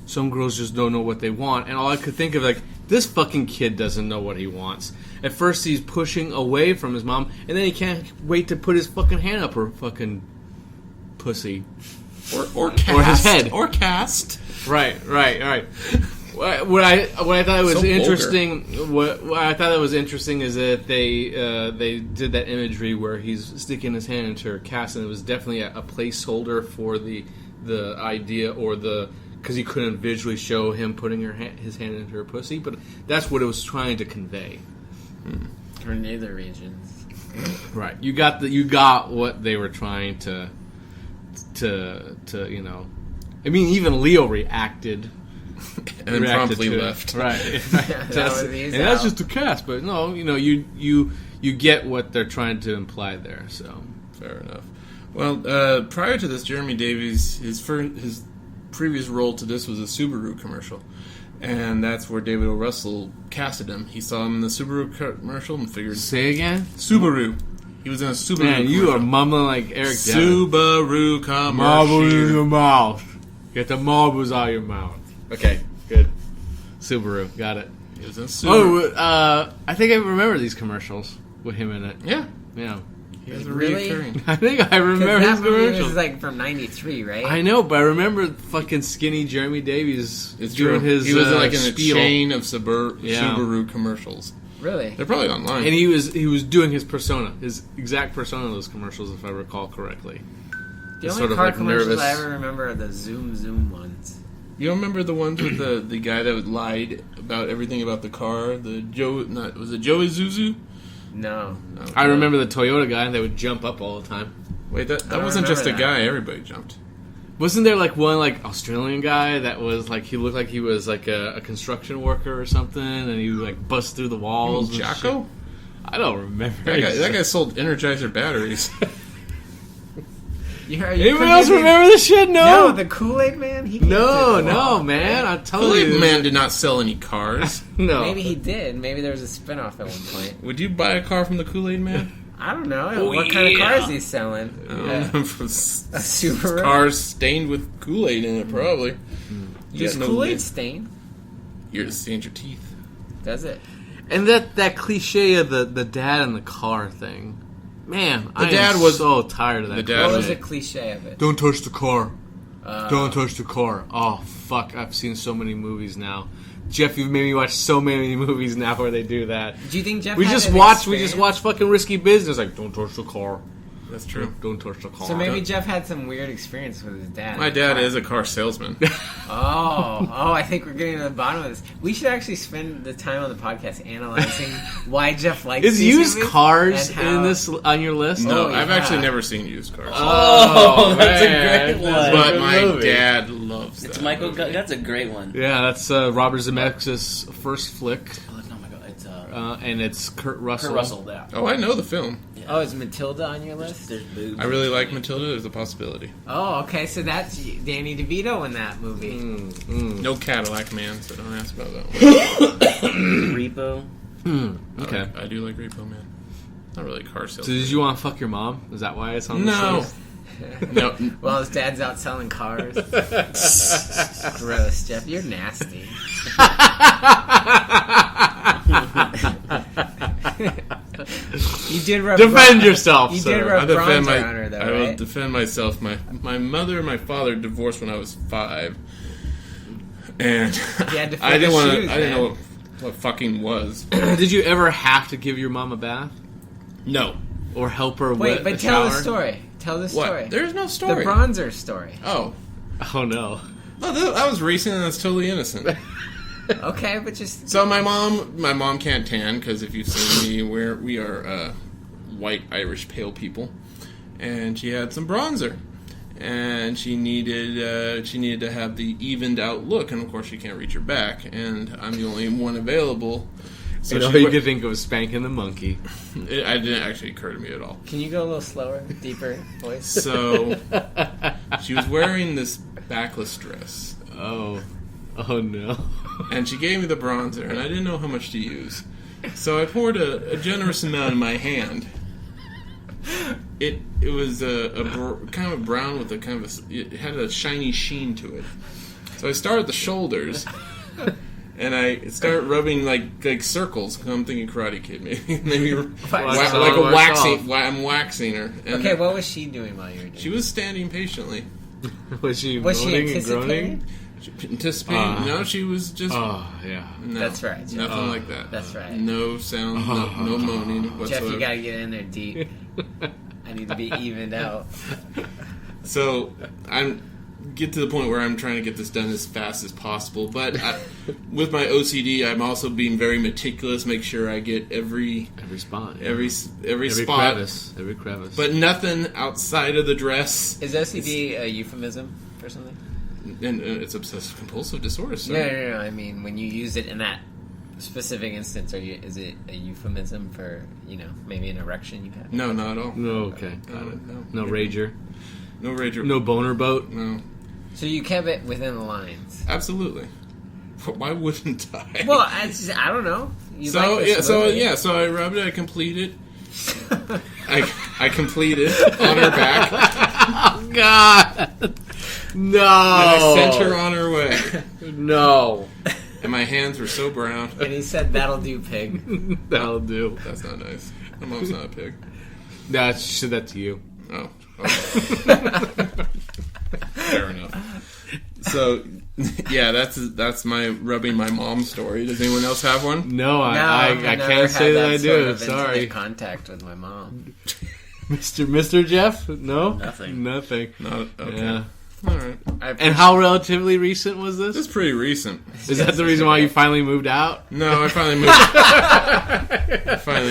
some girls just don't know what they want, and all I could think of, this fucking kid doesn't know what he wants. At first, he's pushing away from his mom, and then he can't wait to put his fucking hand up her fucking pussy. Or cast. Or his head. Or cast. Right. What I thought was interesting. What I thought was interesting is that they did that imagery where he's sticking his hand into her cast, and it was definitely a placeholder for the idea or because he couldn't visually show him putting his hand into her pussy, but that's what it was trying to convey. Or neither regions. Right. You got what they were trying to I mean, even Leo reacted. And promptly left. Right. That's just a cast, but no, you get what they're trying to imply there. So fair enough. Well, prior to this, Jeremy Davies, his previous role to this was a Subaru commercial, and that's where David O. Russell casted him. He saw him in the Subaru commercial and figured... Say again? Subaru. He was in a Subaru Man, commercial. You are mumbling like Eric Subaru commercial. Marbles in your mouth. Get the marbles out of your mouth. Okay, good. Subaru, got it. He was in Subaru. I think I remember these commercials with him in it. Yeah. He was really? I think I remember his commercials. This is from '93, right? I know, but I remember fucking skinny Jeremy Davies doing true. his He was in spiel. a chain of Subaru commercials. Really? They're probably online. And he was doing his persona, his exact persona of those commercials, if I recall correctly. The only car commercials I ever remember are the Zoom ones. You don't remember the ones with the guy that lied about everything about the car? Was it Joe Isuzu? No. I remember the Toyota guy that would jump up all the time. Wait, that wasn't just a guy. Everybody jumped. Wasn't there like one like Australian guy that was like he looked like he was like a construction worker or something, and he would like bust through the walls? Jocko? I don't remember. That guy sold Energizer batteries. Anyone else remember this shit? No, the Kool-Aid Man? No, man. I'm telling you. Kool-Aid Man did not sell any cars. No. Maybe he did. Maybe there was a spinoff at one point. Would you buy a car from the Kool-Aid Man? I don't know. What kind of car is he selling? A Subaru? Cars stained with Kool-Aid in it, probably. Does Kool-Aid stain? It stains your teeth. Does it? And that cliche of the dad in the car thing. Man, I am so tired of that. What was the cliche of it? Don't touch the car. Don't touch the car. Oh, fuck. I've seen so many movies now. Jeff, you've made me watch so many movies now where they do that. Do you think Jeff We just watched fucking Risky Business. Like, don't touch the car. That's true. Don't touch the car. So maybe Jeff had some weird experience with his dad. My dad is a car salesman. I think we're getting to the bottom of this. We should actually spend the time on the podcast analyzing why Jeff likes Is these used movies cars and how... in this on your list? No, I've actually never seen used cars. Oh, that's a great one. But my dad loves that. It's Michael. That's a great one. Yeah, that's Robert Zemeckis' first flick. Oh my god, it's and it's Kurt Russell. Kurt Russell, yeah. Oh, I know the film. Yeah. Oh, is Matilda on your list? There's boobs. I really like Matilda. There's a possibility. Oh, okay. So that's Danny DeVito in that movie. No Cadillac Man, so don't ask about that one. Repo. Okay. I do like Repo Man. Not really a car salesman. So did you want to fuck your mom? Is that why it's on this list? No. Well, his dad's out selling cars. Gross, Jeff. You're nasty. You did rub defend yourself. You sir. did rub bronzer on her, though, I will right? defend myself. My mother and my father divorced when I was 5, and I didn't want to. I didn't know what fucking was. Did you ever have to give your mom a bath? No. Or help her Wait, with but a tell shower? the story. Tell the story. What? There's no story. The bronzer story. Oh no. No, that was recent and that's totally innocent. Okay, but just... So my mom can't tan because if you've seen me, we are white Irish pale people, and she had some bronzer, and she needed to have the evened out look, and of course she can't reach her back, and I'm the only one available. So you could think of Spanking the Monkey. It didn't actually occur to me at all. Can you go a little slower, deeper voice? So she was wearing this backless dress. Oh no. And she gave me the bronzer, and I didn't know how much to use. So I poured a generous amount in my hand. It was kind of brown with it had a shiny sheen to it. So I started at the shoulders, and I started rubbing like circles. Cause I'm thinking Karate Kid, maybe like a waxing. I'm waxing her. And okay, what was she doing while you were doing it? She was standing patiently. Was she moaning and groaning? Anticipating? No, she was just. Oh yeah, no, that's right. Jeff. Nothing like that. That's right. No sound, no moaning whatsoever. Jeff, you gotta get in there deep. I need to be evened out. So I'm get to the point where I'm trying to get this done as fast as possible. But with my OCD, I'm also being very meticulous. Make sure I get every spot, every spot, every crevice. But nothing outside of the dress. Is OCD a euphemism for something? And it's obsessive compulsive disorder. So. No. I mean, when you use it in that specific instance, is it a euphemism for maybe an erection you have? No, not at all. No, okay, no rager. No rager. No boner boat. No. So you kept it within the lines. Absolutely. Why wouldn't I? Well, I don't know. So I rubbed it. I completed. I completed on her back. Oh God. No. And I sent her on her way. No. And my hands were so brown. And he said, "That'll do, pig." That'll do. That's not nice. My mom's not a pig. No, she said that to you. Oh. Fair enough. So, yeah, that's my rubbing my mom story. Does anyone else have one? No, I can't say that I do. Sorry. Contact with my mom. Mr. Jeff? No? Nothing. Not okay. Yeah. All right. And how relatively recent was this? This is pretty recent. Is that the reason why you finally moved out? No, I finally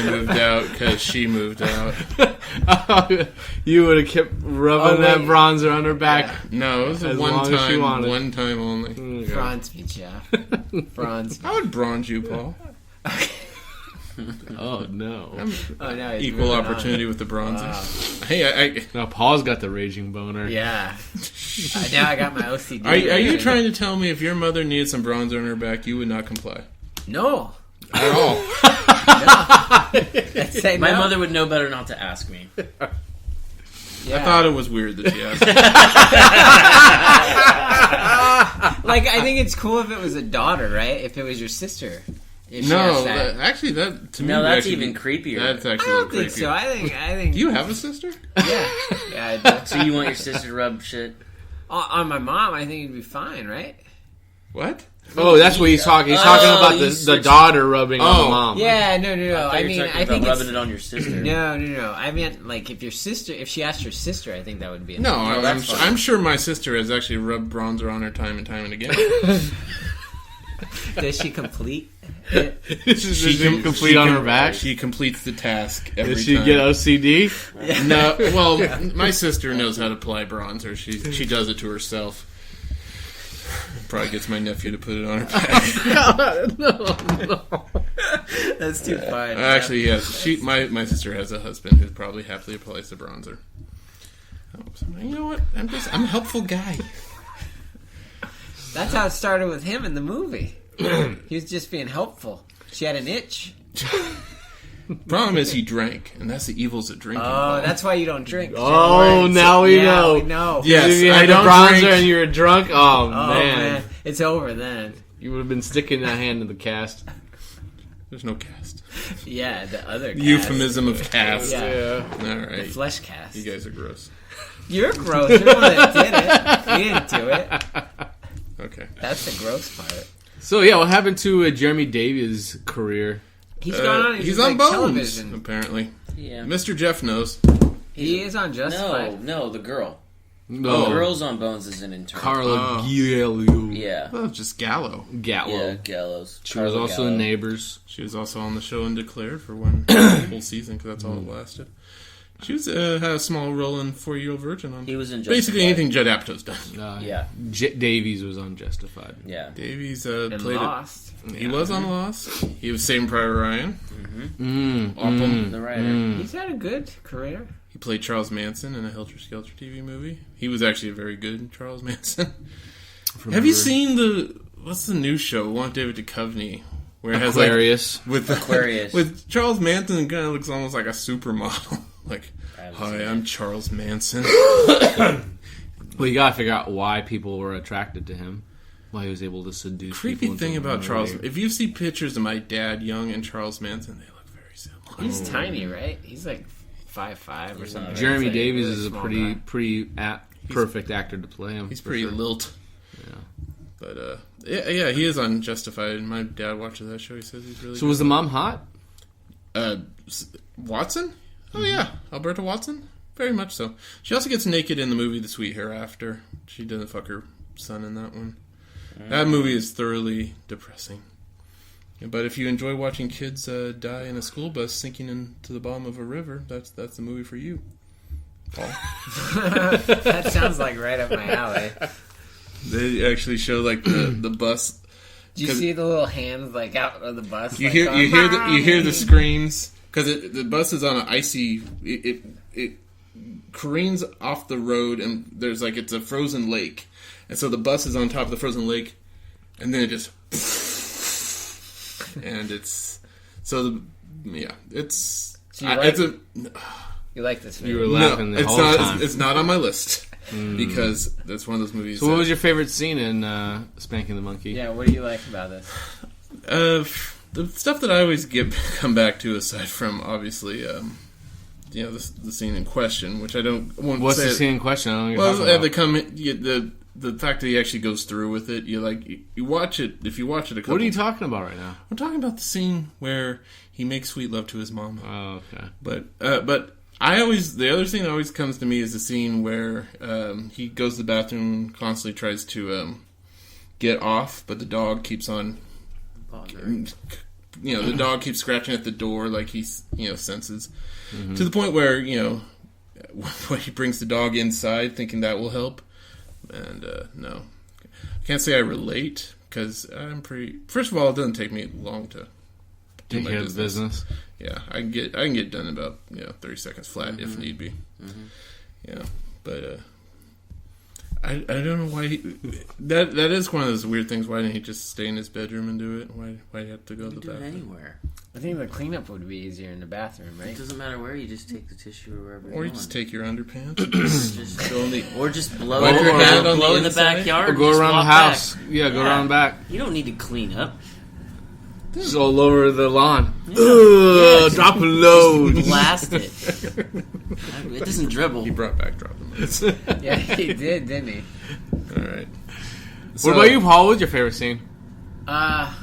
moved out because she moved out. You would have kept rubbing that bronzer on her back. No, it was a As long as she wanted. one time only. Bronze me, Jeff. Bronze me. I would bronze you, Paul. Oh no! No, he's Equal moving opportunity on. with the bronzing. Hey, Now Paul's got the raging boner. Yeah. Now I got my OCD. are you trying to tell me if your mother needed some bronzer on her back, you would not comply? No. At all. I'd say My no. mother would know better not to ask me. Yeah. I thought it was weird that she asked. Like, I think it's cool if it was a daughter, right? If it was your sister. If she No, asked that. actually, that to me. No, that's actually, even creepier. That's I actually don't creepier. think so. I think. Do you have a sister? Yeah. Yeah, I do. So you want your sister to rub shit? On my mom, I think it'd be fine, right? What? Oh, that's what he's talking. He's talking about the daughter rubbing on the mom. Yeah, no. I I mean, talking I about think rubbing it's, it on your sister. No. I meant like if she asked her sister, I think that would be a No, No, that's fine. I'm sure my sister has actually rubbed bronzer on her time and again. Does she complete it? She complete on her back. She completes the task every Did she time. get OCD? No, well, my sister knows how to apply bronzer. She does it to herself. Probably gets my nephew to put it on her back. No. That's too fun. Actually, yes. My sister has a husband who probably happily applies the bronzer. You know what? I'm a helpful guy. That's how it started with him in the movie. He was just being helpful. She had an itch. Problem is, he drank, and that's the evils of drinking. Oh, that's why you don't drink. Oh, now we know. We know. Yes, if you I had the don't bronzer drink. and you were drunk, Oh, man. man. It's over then. You would have been sticking that hand in the cast. There's no cast. Yeah, the other cast. Euphemism of cast. Yeah. All The right. flesh cast. You guys are gross. You're gross. You're the one that did it. You didn't do it. Okay. That's the gross part. So, yeah, what happened to Jeremy Davies' career? He's gone on. He's like on Bones, television. apparently. Yeah. Mr. Jeff knows. He is on Justified. No, the girl. No. The girl's on Bones as an intern. Carla Oh. Giello. Yeah. Oh, just Gallo. Gallo. Yeah, Gallows. She was also in Neighbors. She was also on the show and Declared for one whole season because that's all it lasted. She was had a small role in 4-Year-Old Virgin. On He was in basically Justified. anything Judd Apatow's done. Yeah. Davies was on Justified. Yeah. Davies And played Lost. it. He was on Lost. He was Saving Private Ryan. The writer. He's had a good career. He played Charles Manson in a Helter Skelter TV movie. He was actually a very good Charles Manson. Have you seen what's the new show? Want David Duchovny, where it has Aquarius. with Aquarius. with Charles Manson, kind of looks almost like a supermodel. Like, hi, I'm Charles Manson. Well, you gotta figure out why people were attracted to him. Why he was able to seduce Creepy people thing into about the Charles, movie. if you see pictures of my dad, young and Charles Manson, they look very similar. He's tiny, right? He's like 5'5" or something. Jeremy He's like Davies really is a small pretty guy. perfect actor to play him. He's for pretty sure. lilt. Yeah. But yeah, he is on Justified. My dad watches that show. He says he's really. So good. was the mom hot? Watson? Oh yeah, Alberta Watson. Very much so. She also gets naked in the movie The Sweet Hereafter. She doesn't fuck her son in that one. That movie is thoroughly depressing. But if you enjoy watching kids die in a school bus sinking into the bottom of a river, that's the movie for you. Paul. That sounds like right up my alley. They actually show like the bus. Do you see the little hands like out of the bus? You like, hear going, you hear the screams because the bus is on an icy. It careens off the road and there's like it's a frozen lake, and so the bus is on top of the frozen lake, and then it just and it's so it's So you like- it's a You like this You movie? were laughing the it's whole not time. it's not on my list because that's one of those movies. So what was your favorite scene in Spanking the Monkey? Yeah, what do you like about this? The stuff that I always come back to, aside from obviously, the scene in question, which I won't What's say the scene in question? I don't know what Well, you're talking about. the fact that he actually goes through with it, you watch it. If you watch it a couple, What are you talking about right now? I'm talking about the scene where he makes sweet love to his mom. Oh, okay. But The other thing that always comes to me is the scene where he goes to the bathroom and constantly tries to get off, but the dog keeps on, the dog keeps scratching at the door like he, senses. Mm-hmm. To the point where, when he brings the dog inside thinking that will help. And, no. I can't say I relate, because I'm first of all, it doesn't take me long to do my business. Yeah, I can get done in about 30 seconds flat if need be. Mm-hmm. Yeah, but I don't know why that is one of those weird things. Why didn't he just stay in his bedroom and do it? Why do you have to go to the bathroom? Anywhere. I think the cleanup would be easier in the bathroom, right? It doesn't matter where. You just take the tissue or wherever. Or you just take your underpants. Or just blow. Wipe your hand on blow the in the backyard. Or go around the house. Back. Yeah, go around back. You don't need to clean up. Just all over the lawn. Yeah. Drop a load. Just blast it. It doesn't dribble. He brought back dropping loads. Yeah, he did, didn't he? All right. What about you, Paul? What's your favorite scene? Yeah,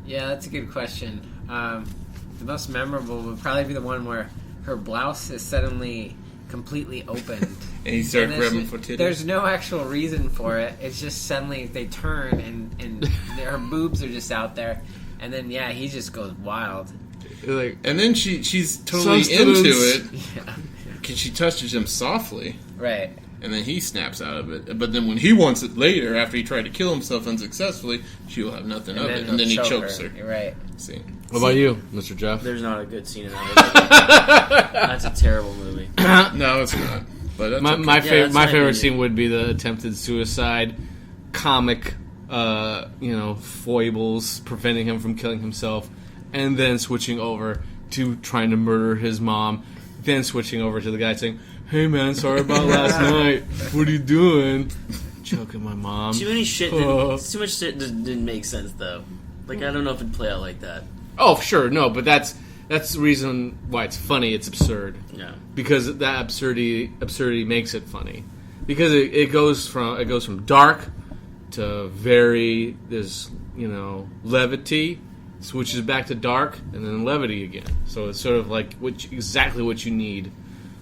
that's a good question. The most memorable would probably be the one where her blouse is suddenly completely opened. And he started grabbing for titties. There's no actual reason for it. It's just suddenly they turn and her boobs are just out there. And then, he just goes wild. And then she's totally into it. Yeah. Because she touches him softly. Right. And then he snaps out of it. But then when he wants it later, after he tried to kill himself unsuccessfully, she'll have nothing of it. And then he chokes her. You're right. See. What about you, Mr. Jeff? There's not a good scene in that movie. That's a terrible movie. No, it's not. But that's my favorite scene would be the attempted suicide, comic, foibles preventing him from killing himself, and then switching over to trying to murder his mom, then switching over to the guy saying, "Hey man, sorry about last night. What are you doing?" Choking my mom. Too much shit didn't make sense though. Like, I don't know if it'd play out like that. Oh, sure, no, but that's the reason why it's funny. It's absurd. Yeah. Because that absurdity makes it funny. Because it goes from dark to there's levity, switches back to dark, and then levity again. So it's sort of like exactly what you need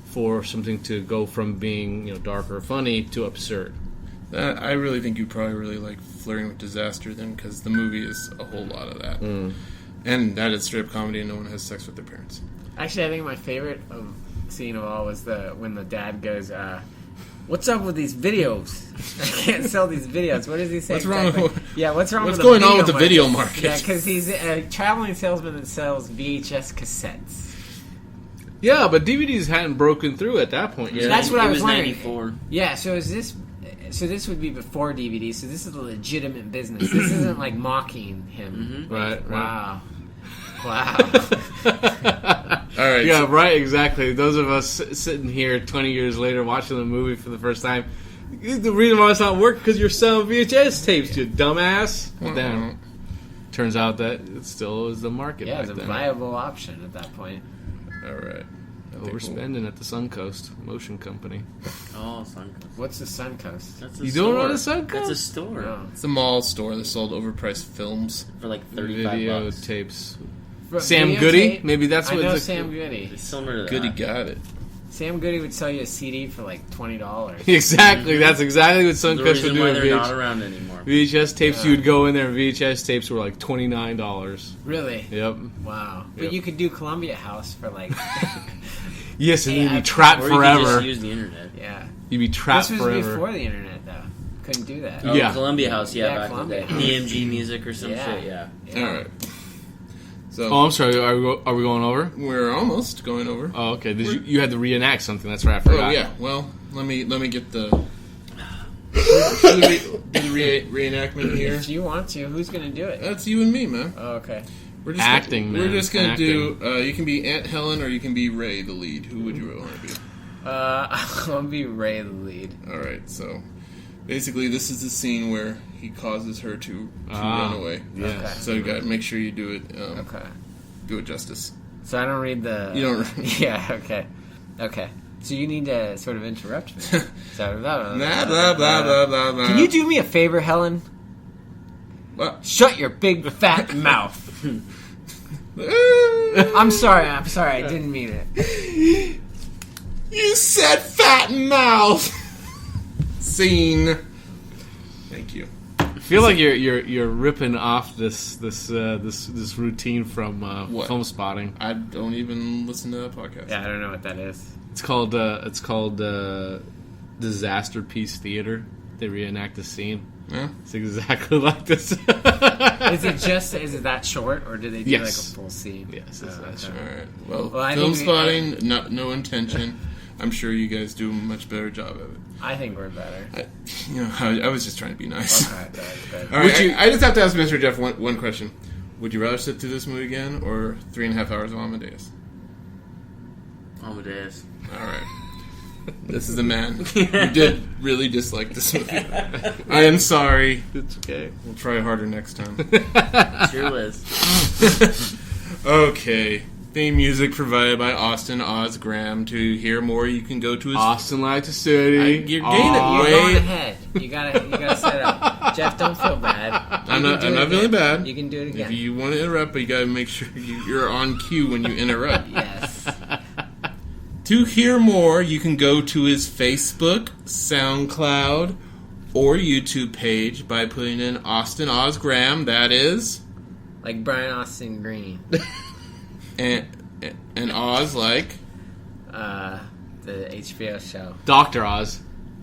for something to go from being dark or funny to absurd. I really think you probably really like Flirting with Disaster then, because the movie is a whole lot of that. And that is straight up comedy and no one has sex with their parents. Actually, I think my favorite scene of all was when the dad goes, "What's up with these videos? I can't sell these videos." What does he say? What's wrong with what's going on with the video market? Yeah, because he's a traveling salesman that sells VHS cassettes. Yeah, but DVDs hadn't broken through at that point. Yeah, that's what I was wondering. 94. Yeah, so this would be before DVD, so this is a legitimate business. This isn't like mocking him. Mm-hmm. Right. Wow. All right. Yeah, right, exactly. Those of us sitting here 20 years later watching the movie for the first time, the reason why it's not working because you're selling VHS tapes, you dumbass. But then turns out that it still is the market. Yeah, it's a viable option at that point. All right. Overspending at the Suncoast Motion Company. Oh, Suncoast. What's the Suncoast? That's you don't know the Suncoast? That's a store. No. It's a mall store that sold overpriced films for like $35. Video tapes. For Sam video Goody? tape? Maybe that's what I know Sam Goody. It's similar to that. Goody got it. Sam Goody would sell you a CD for like $20. Exactly. That's exactly what Suncoast would do. Why they're not around anymore. VHS tapes, you would go in there and VHS tapes were like $29. Really? Yep. Wow. But Yep. you could do Columbia House for like... Yes, and you'd be trapped or forever. You could just use the internet. Yeah. You'd be trapped forever. forever. This was before the internet, though. Couldn't do that. Oh, yeah. Columbia House, back Columbia in the day. DMG music or some shit, yeah. All right. So, I'm sorry. Are we going over? We're almost going over. Oh, okay. You had to reenact something. That's right. I forgot. Oh yeah. Well, let me get the reenactment here. If you want to, who's going to do it? That's you and me, man. Oh, okay. We're just acting, man. We're just going to do. You can be Aunt Helen or you can be Ray, the lead. Who would you want to be? I'll be Ray, the lead. All right. So, basically, this is the scene where he causes her to run away. Yes. Okay. So you got to make sure you do it. Okay. Do it justice. So I don't read the... You don't... Yeah, okay. Okay. So you need to sort of interrupt me. So, blah, blah, blah, blah, blah. Can you do me a favor, Helen? What? Shut your big fat mouth. I'm sorry, I didn't mean it. You said fat mouth. Scene. Thank you. I feel like you're ripping off this routine from Film Spotting. I don't even listen to that podcast. Yeah, I don't know what that is. It's called Disaster Piece Theater. They reenact the scene. Yeah. It's exactly like this. Is it that short, or do they do like a full scene? Yes, it's that short. All right. Well, I Film think Spotting, no intention. I'm sure you guys do a much better job of it. I think we're better. I was just trying to be nice. Okay, good. All right, I just have to ask Mr. Jeff one question. Would you rather sit through this movie again or 3.5 hours of Amadeus? Amadeus. All right. This is the man who did really dislike this movie. I am sorry. It's okay. We'll try harder next time. Sure was. Okay. Theme music provided by Austin Oz Graham. To hear more, you can go to his... Austin like the city. You're getting it You're way... going ahead. You gotta set it up. Jeff, don't feel bad. I'm not feeling bad. You can do it again. If you want to interrupt, but you gotta make sure you're on cue when you interrupt. Yes. To hear more, you can go to his Facebook, SoundCloud, or YouTube page by putting in Austin Oz Graham. That is... Like Brian Austin Green. And Oz like... The HBO show. Dr. Oz.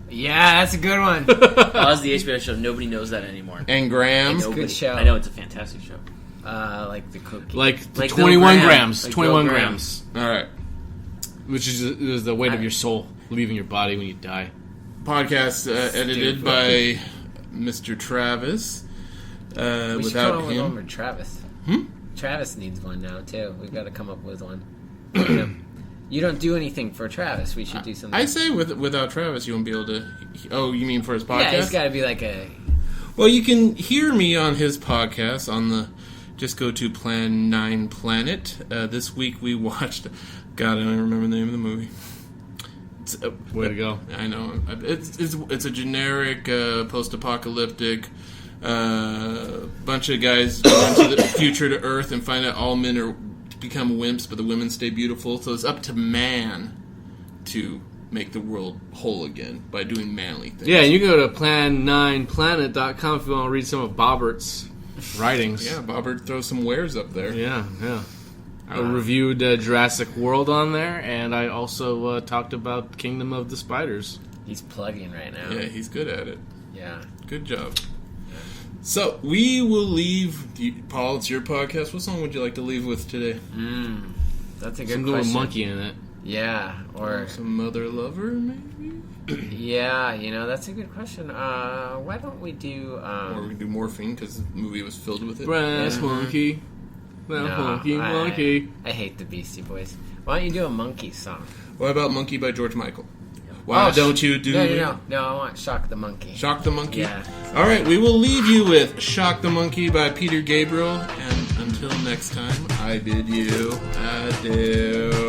Yeah, that's a good one. Oz, the HBO show. Nobody knows that anymore. And Graham. It's a good show. I know, it's a fantastic show. Like the kooky. Like Like 21 Bill Graham. grams. Like 21 Bill Graham. grams. All right. Which is the weight of your soul leaving your body when you die. Podcast edited by Mr. Travis. We should Without come up with one him... for Travis. Travis needs one now, too. We've got to come up with one. You don't do anything for Travis. We should do something. I say without Travis, you won't be able to... Oh, you mean for his podcast? Yeah, he's got to be like a... Well, you can hear me on his podcast on the... Just go to Plan 9 Planet. This week we watched... God, I don't even remember the name of the movie. Way to go. I know. It's a generic post-apocalyptic... bunch of guys go into the future to Earth and find out all men are become wimps, but the women stay beautiful. So it's up to man to make the world whole again by doing manly things. Yeah, and you can go to plan9planet.com if you want to read some of Bobbert's writings. Yeah, Bobbert throws some wares up there. Yeah. I reviewed Jurassic World on there, and I also talked about Kingdom of the Spiders. He's plugging right now. Yeah, he's good at it. Yeah. Good job. So, we will leave... Paul, it's your podcast. What song would you like to leave with today? That's a good Something with question. a monkey in it. Yeah, or... Some Mother Lover, maybe? Yeah, that's a good question. Why don't we do... Or we can do Morphine, because the movie was filled with it. Brass monkey. Monkey. I hate the Beastie Boys. Why don't you do a monkey song? What about Monkey by George Michael? Why don't you do... No, I want Shock the Monkey. Shock the Monkey? Yeah. All right, we will leave you with Shock the Monkey by Peter Gabriel. And until next time, I bid you adieu.